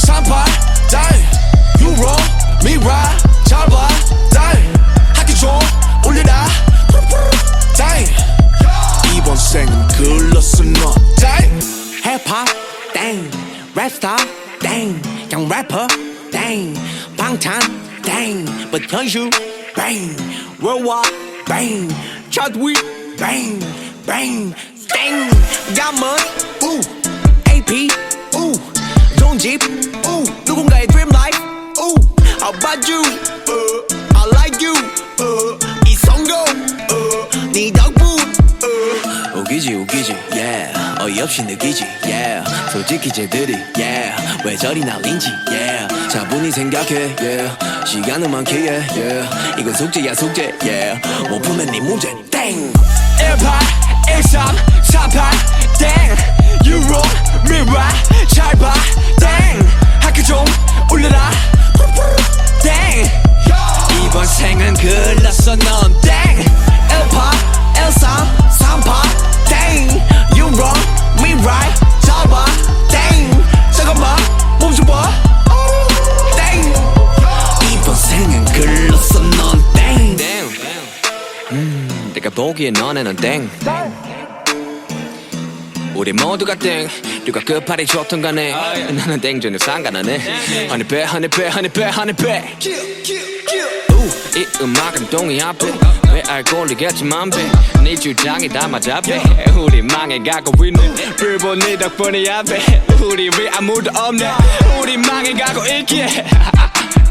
38 Ddaeng You wrong me right 잘 봐 Ddaeng 학기 좀 올려라 Ddaeng 이번 생은 글렀어 너 Ddaeng 힙합 땡 랩스타 땡 그냥 래퍼 땡 방탄 땡 but 현주 bang Reservoir bang Chadwick bang bang 땡 야먼 우 AP 우 좋은 집 우 누군가의 dream life 우 How about you I like you 이성공 네 덕분 우기지 yeah 어이없이 느끼지 yeah 솔직히 쟤들이 yeah 왜 저리 날린지 yeah 차분히 생각해 yeah 시간은 많기에 yeah 이건 숙제야 숙제 yeah 못 풀면 네 문제 땡 18 13 38 Ddaeng You wrong me right 잘 봐 Ddaeng 학교 좀 올려라 Ddaeng 이번 생은 글렀어 넌 Ddaeng 18 13 38 Ddaeng You wrong me right 잘 봐 Ddaeng 잠깐만 몸 좀 봐 Ddaeng 이번 생은 글렀어 넌 Ddaeng 내가 보기에 너네는 땡 우리 모두가 땡 누가 끝발이 좋던 간에 나는 땡 전혀 상관하네 honey bear 이 음악은 동의 앞에 왜 알고리겠지만 네 주장이 다 맞아 우리 망해가고 있네 불보 네 덕분이야 우리 왜 아무도 없네 우리 망해가고 있기에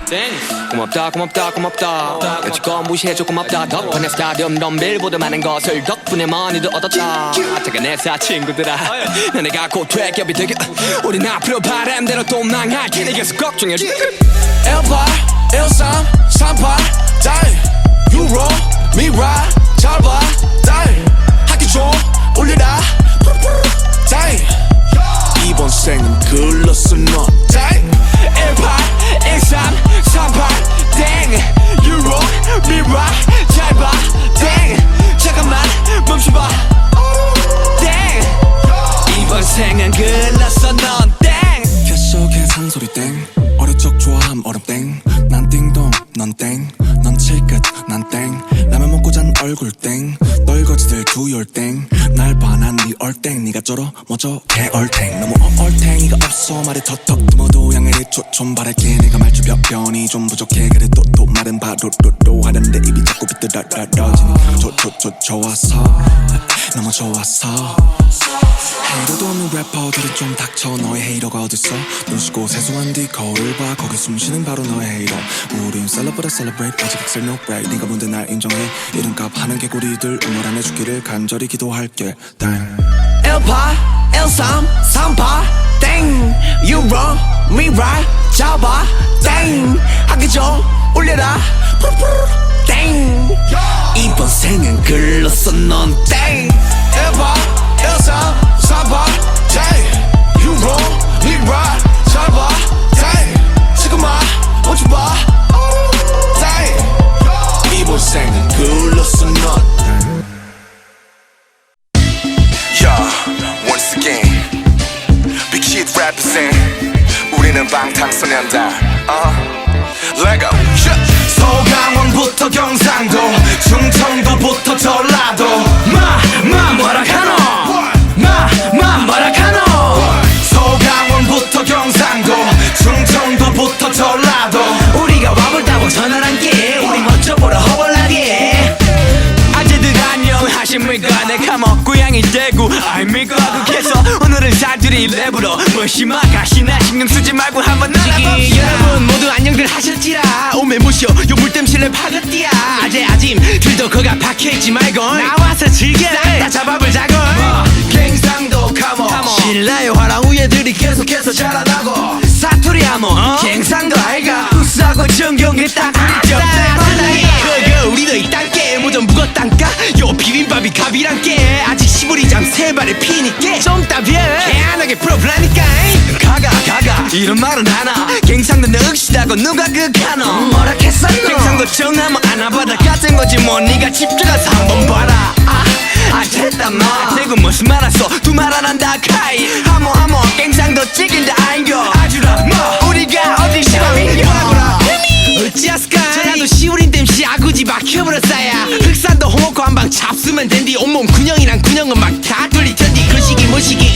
땡 고맙다 여지껏 무시해줘 고맙다 덕분에 스타디움 덤빌보다 많은 것을 덕분에 많이도 얻었다 퇴근했어 친구들아 너네가 곧 퇴격이 되게 우린 앞으로 바람대로 또 망할 테니 계속 걱정해줘 18 13 38 Ddaeng You wrong me right 잘 봐 Ddaeng 학기 좀 올려라 Ddaeng 이번 생은 글렀어 너 Ddaeng 18 13 38 Ddaeng You wrong me right 잘 봐 Ddaeng 잠깐만 멈춰봐 Ddaeng 이번 생은 글렀어 넌 Ddaeng 계속해 산소리 땡 어릴 적 좋아함 얼음 땡난 띵동 넌 땡 넌 칠끝 난 땡 라면 먹고 잔 얼굴 땡 널거지들 두열 땡날 반한 네 얼땡 네가 쩔어 뭐저 개얼탱 너무 얼탱이가 없어 말이 턱턱 모두 양해를 좀 바랄게 내가 말주변이 좀 부족해 그래도 또 말은 바로로로 하는데 입이 자꾸 비뚤어지니 좋았어 너무 좋았어 헤이러도 없는 래퍼들은 좀 닥쳐 너의 헤이러가 어딨어 눈 씻고 세수한 뒤 거울을 봐 거기 숨쉬는 바로 너의 헤이러 우린 celebrate 아직 excel no break 네가 뭔데 날 인정해 이름값 하는 개구리들 응원 안 해주기를 간절히 기도할게 Ddaeng 18 13 38 Ddaeng You wrong me right 잡아 Ddaeng 학기 좀 올려라 Ddaeng 이번 생은 글렀어 넌 Ddaeng 18 13 38 Ddaeng You wrong me right 잡아 Ddaeng 지금만 멈춰 봐 Ddaeng 이번 생은 글렀어 넌 Once again Big Kid represent 우리는 방탄소년단 Lego 서강원부터 경상도 충청도부터 전라도 뭐라카노 뭐라카노 서강원부터 경상도 충청도부터 전라도 우리가 와볼다고 전화한게 우리 멋져 보러 허벌나게 아재들 안녕하십니까 내 감옥 고향이 대구 아닙니까 국에서 오늘은 사투리 랩으로 무시마 가시나 신경 쓰지 말고 한번 날아봅시다 여러분 모두 안녕들 하셨지라 오메 무쇼 요 물댐 실내 파긋띠야 아재 아짐 들도 거가 박혀있지 말고 나와서 즐겨 싹다 잡아보자고 갱상도 카모 신라의 화랑 우예들이 계속해서 자라나고 사투리 하모 갱상도 아이가 우스하고 정경에 딱 그거 우리도 이 땅께 모전 묵었단까 요 비빔밥이 갑이란께 아직 시부리잠 세 발에 피니께 좀 따벼 개안하게 풀어보라니까 가가 이런 말은 하나 갱상도 늑시다고 누가 극하노 뭐라 했었노 갱상도 정하면 아나바다 같은 거지 뭐 니가 집중해서 한번 봐라 됐다 마 대구 무슨 말 했어 두 말 안 한다 카이 하모 갱상도 찍힌다 아인겨 아주라 뭐 네 온몸 근형이랑 근형은 막 다 뚫릴 텐데 그 시기 뭐 시기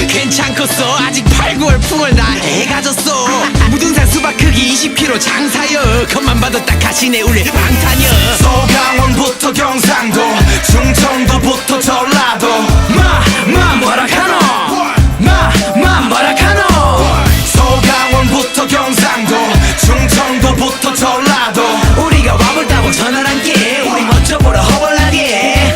괜찮겠어 아직 8, 9월 풍월 나 해가졌어 무등산 수박 크기 20kg 장사여 겉만 봐도 딱 가시네 우리 방탄여 서강원부터 경상도 충청도부터